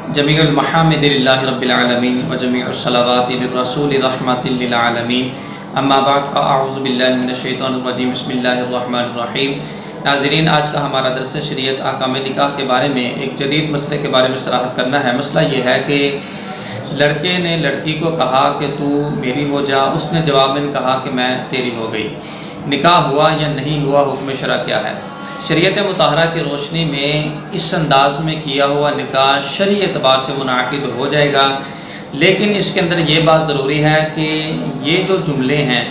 जमीउल महम्मिदि लिल्लाहि रब्बिल आलमीन व जमीउस सलावाति लिर्रसूलि रहमतिल लिल आलमीन अम्मा बाद फ़अऊज़ु बिल्लाहि मिनश शैतानिर रजीम बिस्मिल्लाहिर रहमानिर रहीम। नाज़रीन, आज का हमारा दर्स शरीयत अहकाम निकाह के बारे में एक जदीद मसले के बारे में सराहत करना है। मसला ये है कि लड़के ने लड़की को कहा कि तू मेरी हो जा, उसने जवाब में कहा कि मैं तेरी हो गई। निकाह हुआ या नहीं हुआ, हुक्म शरअ क्या है? शरीयत मुताहरा की रोशनी में इस अंदाज में किया हुआ निकाह शरई एतबार से मुनाकिद हो जाएगा, लेकिन इसके अंदर ये बात ज़रूरी है कि ये जो जुमले हैं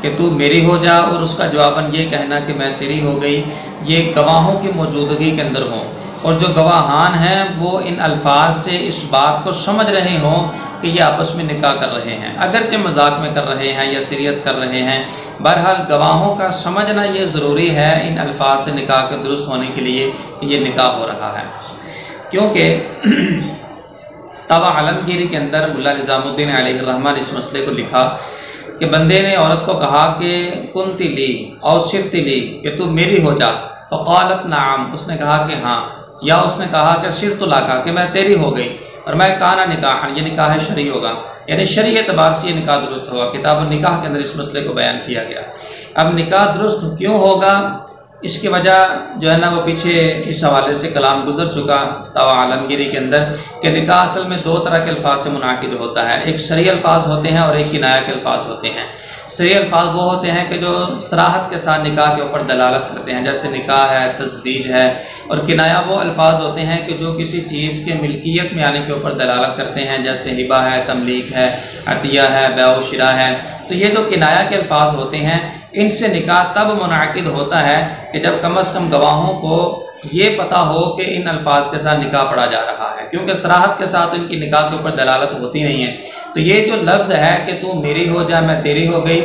कि तू मेरी हो जा और उसका जवाबन ये कहना कि मैं तेरी हो गई, ये गवाहों की मौजूदगी के अंदर हों और जो गवाहान हैं वो इन अल्फाज से इस बात को समझ रहे हों कि ये आपस में निकाह कर रहे हैं, अगरचे मजाक में कर रहे हैं या सीरियस कर रहे हैं। बहरहाल गवाहों का समझना ये ज़रूरी है इन अल्फाज से निकाह के दुरुस्त होने के लिए कि ये निकाह हो रहा है। क्योंकि फतवा आलमगीरी के अंदर मुल्ला निज़ामुद्दीन अलैहिर्रहमान इस मसले को लिखा कि बंदे ने औरत को कहा कि कुन्ती ली और सिरती ली, कि तू मेरी हो जा। फ़क़ालत नाम, उसने कहा कि हाँ, या उसने कहा कि सिरतु लाका, कि मैं तेरी हो गई। और मैं काना निकाह, ये निकाह शरई होगा, यानी शरई एतबार से ये निकाह दुरुस्त होगा। किताब निकाह के अंदर इस मसले को बयान किया गया। अब निकाह दुरुस्त क्यों होगा, इसकी वजह जो है ना वो पीछे इस हवाले से कलाम गुजर चुका फतवा आलमगीरी के अंदर कि निकाह असल में दो तरह के अल्फाज से मुनाकिद होता है। एक शरई अल्फाज होते हैं और एक किनाया के अल्फाज होते हैं। शरई अल्फाज वो होते हैं कि जो सराहत के साथ निकाह के ऊपर दलालत करते हैं, जैसे निकाह है, तज़वीज है। और किनाया वो अल्फाज होते हैं कि जो किसी चीज़ के मिल्कियत में आने के ऊपर दलालत करते हैं, जैसे हिबा है, तमलीक है, अतिया है, बैउ शिरा है। तो ये जो किनाया के अल्फाज होते हैं, इनसे निकाह तब मुनाकिद होता है कि जब कम अज़ कम गवाहों को ये पता हो कि इन अल्फाज के साथ निकाह पढ़ा जा रहा है, क्योंकि सराहत के साथ इनकी निकाह के ऊपर दलालत होती नहीं है। तो ये जो लफ्ज़ है कि तू मेरी हो जा, मैं तेरी हो गई,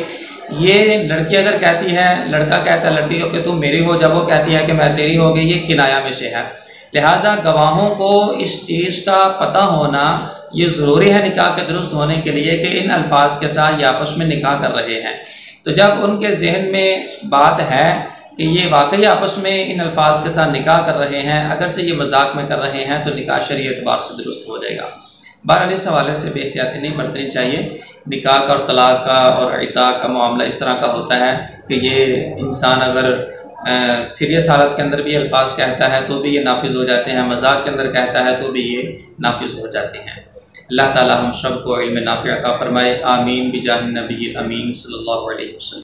ये लड़की अगर कहती है, लड़का कहता है लड़की को कि तू मेरी हो जा, वो कहती है कि मैं तेरी हो गई, ये किनाया में से है। लिहाजा गवाहों को इस चीज़ का पता होना ये ज़रूरी है निकाह के दुरुस्त होने के लिए कि इन अल्फाज के साथ ये आपस में निकाह कर रहे हैं। तो जब उनके जहन में बात है कि ये वाकई आपस में इन अल्फाज के साथ निकाह कर रहे हैं, अगरचे ये मजाक में कर रहे हैं, तो निकाह शरई एतबार से दुरुस्त हो जाएगा। बहरहाल इस हवाले से बेहतियाती नहीं बरतनी चाहिए। निकाह का और तलाक का और इताक का मामला इस तरह का होता है कि ये इंसान अगर सीरियस हालत के अंदर भी अल्फाज कहता है तो भी ये नाफिज हो जाते हैं, मजाक के अंदर कहता है तो भी ये नाफिज हो जाते हैं। अल्लाह ताला हम सब को इल्म नाफ़िअ अता फरमाए। आमीन बिजाहिन नबी अमीन सल्लल्लाहु अलैहि वसल्लम।